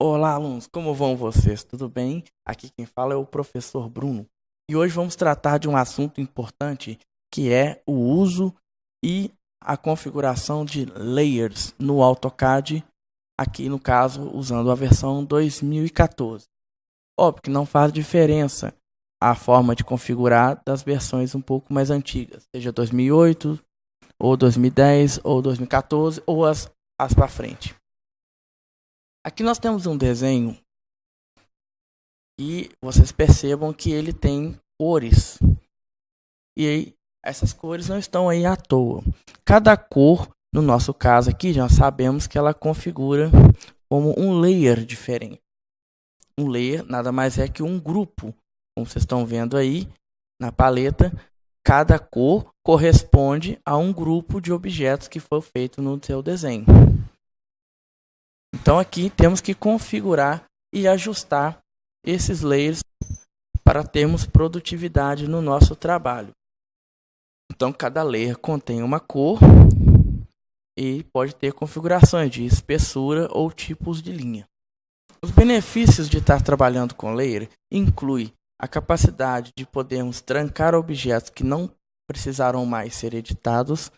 Olá, alunos, como vão vocês? Tudo bem? Aqui quem fala é o professor Bruno. E hoje vamos tratar de um assunto importante que é o uso e a configuração de layers no AutoCAD, aqui no caso usando a versão 2014. Óbvio que não faz diferença a forma de configurar das versões um pouco mais antigas, seja 2008, ou 2010, ou 2014, ou as para frente. Aqui nós temos um desenho e vocês percebam que ele tem cores. E aí, essas cores não estão aí à toa. Cada cor, no nosso caso aqui, já sabemos que ela configura como um layer diferente. Um layer nada mais é que um grupo. Como vocês estão vendo aí na paleta, cada cor corresponde a um grupo de objetos que foi feito no seu desenho. Então aqui temos que configurar e ajustar esses layers para termos produtividade no nosso trabalho. Então cada layer contém uma cor e pode ter configurações de espessura ou tipos de linha. Os benefícios de estar trabalhando com layer incluem a capacidade de podermos trancar objetos que não precisarão mais ser editados,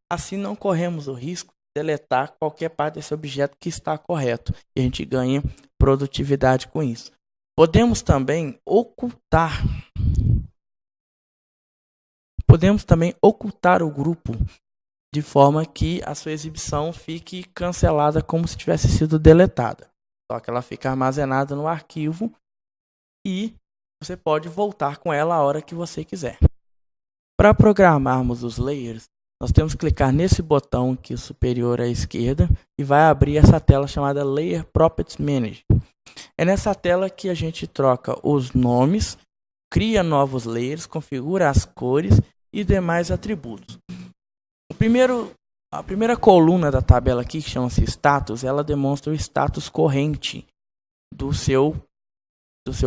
assim não corremos o risco deletar qualquer parte desse objeto que está correto e a gente ganha produtividade com isso. Podemos também ocultar o grupo de forma que a sua exibição fique cancelada como se tivesse sido deletada. Só que ela fica armazenada no arquivo e você pode voltar com ela a hora que você quiser. Para programarmos os layers, nós temos que clicar nesse botão aqui superior à esquerda e vai abrir essa tela chamada Layer Properties Manager. É nessa tela que a gente troca os nomes, cria novos layers, configura as cores e demais atributos. A primeira coluna da tabela aqui, que chama-se Status, ela demonstra o status corrente do seu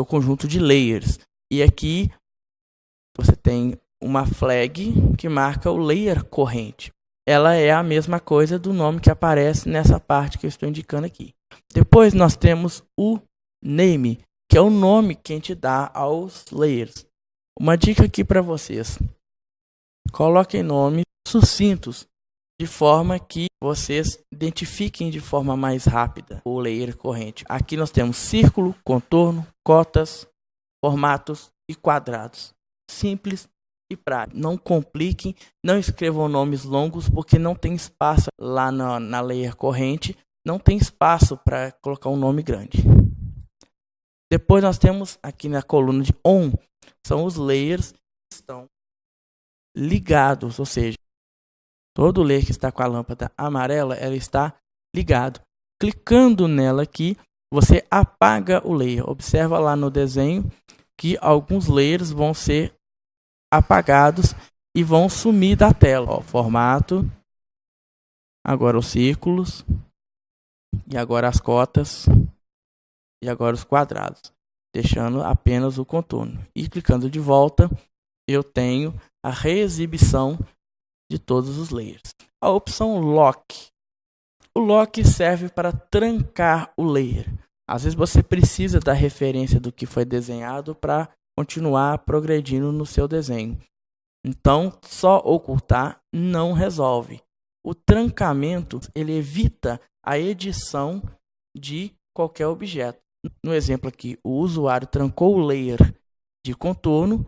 conjunto de layers. E aqui você tem uma flag que marca o layer corrente. Ela é a mesma coisa do nome que aparece nessa parte que eu estou indicando aqui. Depois nós temos o name, que é o nome que a gente dá aos layers. Uma dica aqui para vocês. Coloquem nomes sucintos, de forma que vocês identifiquem de forma mais rápida o layer corrente. Aqui nós temos círculo, contorno, cotas, formatos e quadrados. Simples e prático. Não compliquem, não escrevam nomes longos, porque não tem espaço lá na layer corrente, não tem espaço para colocar um nome grande. Depois nós temos aqui na coluna de On, são os layers que estão ligados, ou seja, todo layer que está com a lâmpada amarela, ela está ligado. Clicando nela aqui, você apaga o layer. Observa lá no desenho que alguns layers vão ser apagados e vão sumir da tela. Ó, formato, agora os círculos, e agora as cotas, e agora os quadrados, deixando apenas o contorno. E clicando de volta, eu tenho a reexibição de todos os layers. A opção Lock. O Lock serve para trancar o layer. Às vezes você precisa da referência do que foi desenhado para continuar progredindo no seu desenho. Então, só ocultar não resolve. O trancamento, ele evita a edição de qualquer objeto. No exemplo aqui, o usuário trancou o layer de contorno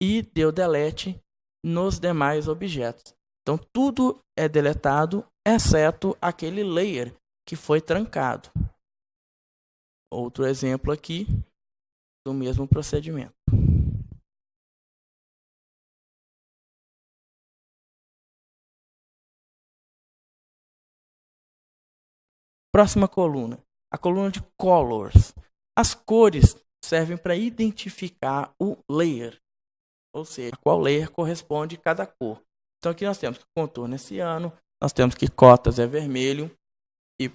e deu delete nos demais objetos. Então, tudo é deletado, exceto aquele layer que foi trancado. Outro exemplo aqui do mesmo procedimento. Próxima coluna, a coluna de Colors. As cores servem para identificar o layer, ou seja, qual layer corresponde a cada cor. Então aqui nós temos que contorno é ciano, nós temos que cotas é vermelho e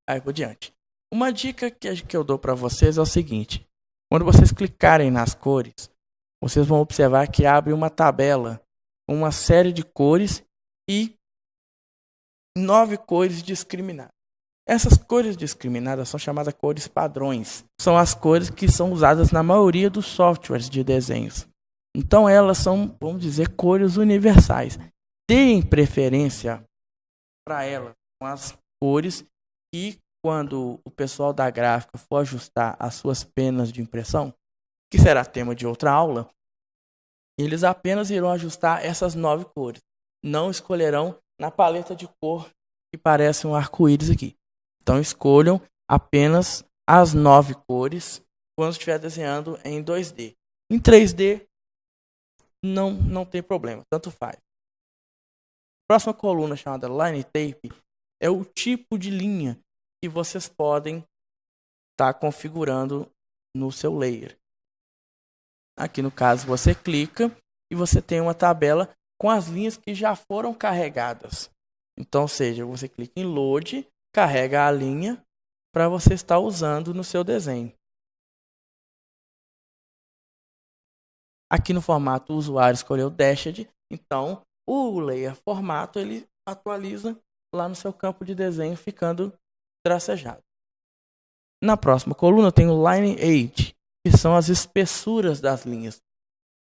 aí por diante. Uma dica que eu dou para vocês é o seguinte: quando vocês clicarem nas cores, vocês vão observar que abre uma tabela com uma série de cores e 9 cores discriminadas. Essas cores discriminadas são chamadas cores padrões. São as cores que são usadas na maioria dos softwares de desenhos. Então elas são, vamos dizer, cores universais. Deem preferência para elas com as cores que, quando o pessoal da gráfica for ajustar as suas penas de impressão, que será tema de outra aula, eles apenas irão ajustar essas 9 cores. Não escolherão na paleta de cor que parece um arco-íris aqui. Então escolham apenas as 9 cores quando estiver desenhando em 2D. Em 3D não tem problema, tanto faz. A próxima coluna, chamada Line Tape, é o tipo de linha que vocês podem estar configurando no seu layer. Aqui no caso você clica e você tem uma tabela com as linhas que já foram carregadas. Então, ou seja, você clica em Load, carrega a linha para você estar usando no seu desenho. Aqui no formato o usuário escolheu Dashed, então o layer formato ele atualiza lá no seu campo de desenho, ficando tracejado. Na próxima coluna tem o Line Age, que são as espessuras das linhas.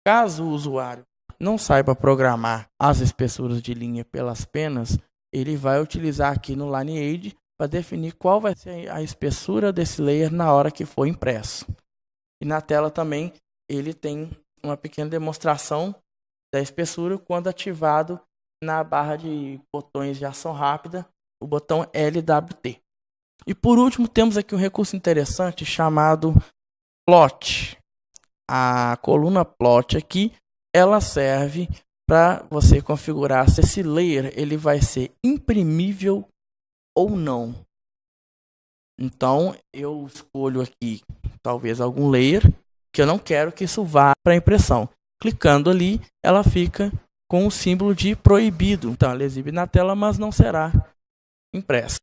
Caso o usuário não saiba programar as espessuras de linha pelas penas, ele vai utilizar aqui no Line Age para definir qual vai ser a espessura desse layer na hora que for impresso. E na tela também ele tem uma pequena demonstração da espessura quando ativado na barra de botões de ação rápida, o botão LWT. E por último temos aqui um recurso interessante chamado Plot. A coluna Plot aqui, ela serve para você configurar se esse layer ele vai ser imprimível ou não. Então eu escolho aqui talvez algum layer que eu não quero que isso vá para impressão. Clicando ali, ela fica com o símbolo de proibido. Então ela exibe na tela, mas não será impressa.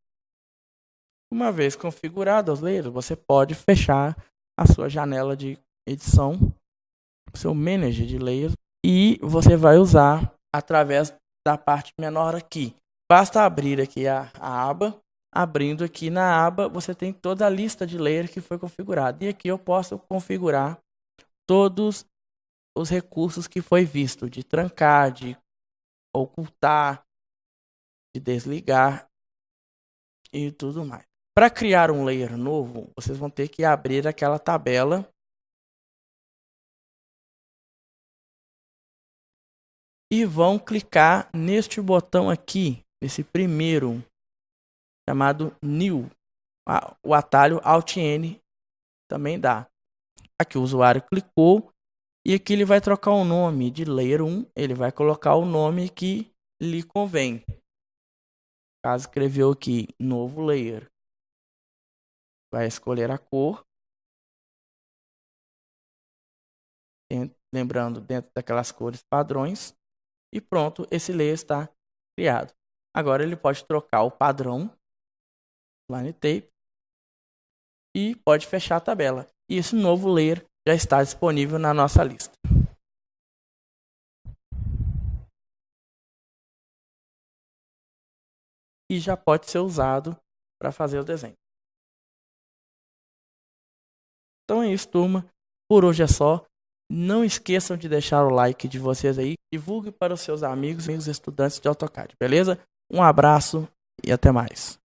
Uma vez configurado os layers, você pode fechar a sua janela de edição, o seu manager de layers, e você vai usar através da parte menor aqui. Basta abrir aqui a aba. Abrindo aqui na aba, você tem toda a lista de layers que foi configurada. E aqui eu posso configurar todos os recursos que foi visto, de trancar, de ocultar, de desligar e tudo mais. Para criar um layer novo, vocês vão ter que abrir aquela tabela e vão clicar neste botão aqui, nesse primeiro, chamado New. O atalho Alt-N também dá. Aqui o usuário clicou e aqui ele vai trocar o nome de Layer 1. Ele vai colocar o nome que lhe convém. Caso escreveu aqui Novo Layer, vai escolher a cor. Lembrando, dentro daquelas cores padrões. E pronto, esse layer está criado. Agora ele pode trocar o padrão Line Tape e pode fechar a tabela. E esse novo layer já está disponível na nossa lista. E já pode ser usado para fazer o desenho. Então é isso, turma. Por hoje é só. Não esqueçam de deixar o like de vocês aí. Divulgue para os seus amigos e estudantes de AutoCAD, beleza? Um abraço e até mais.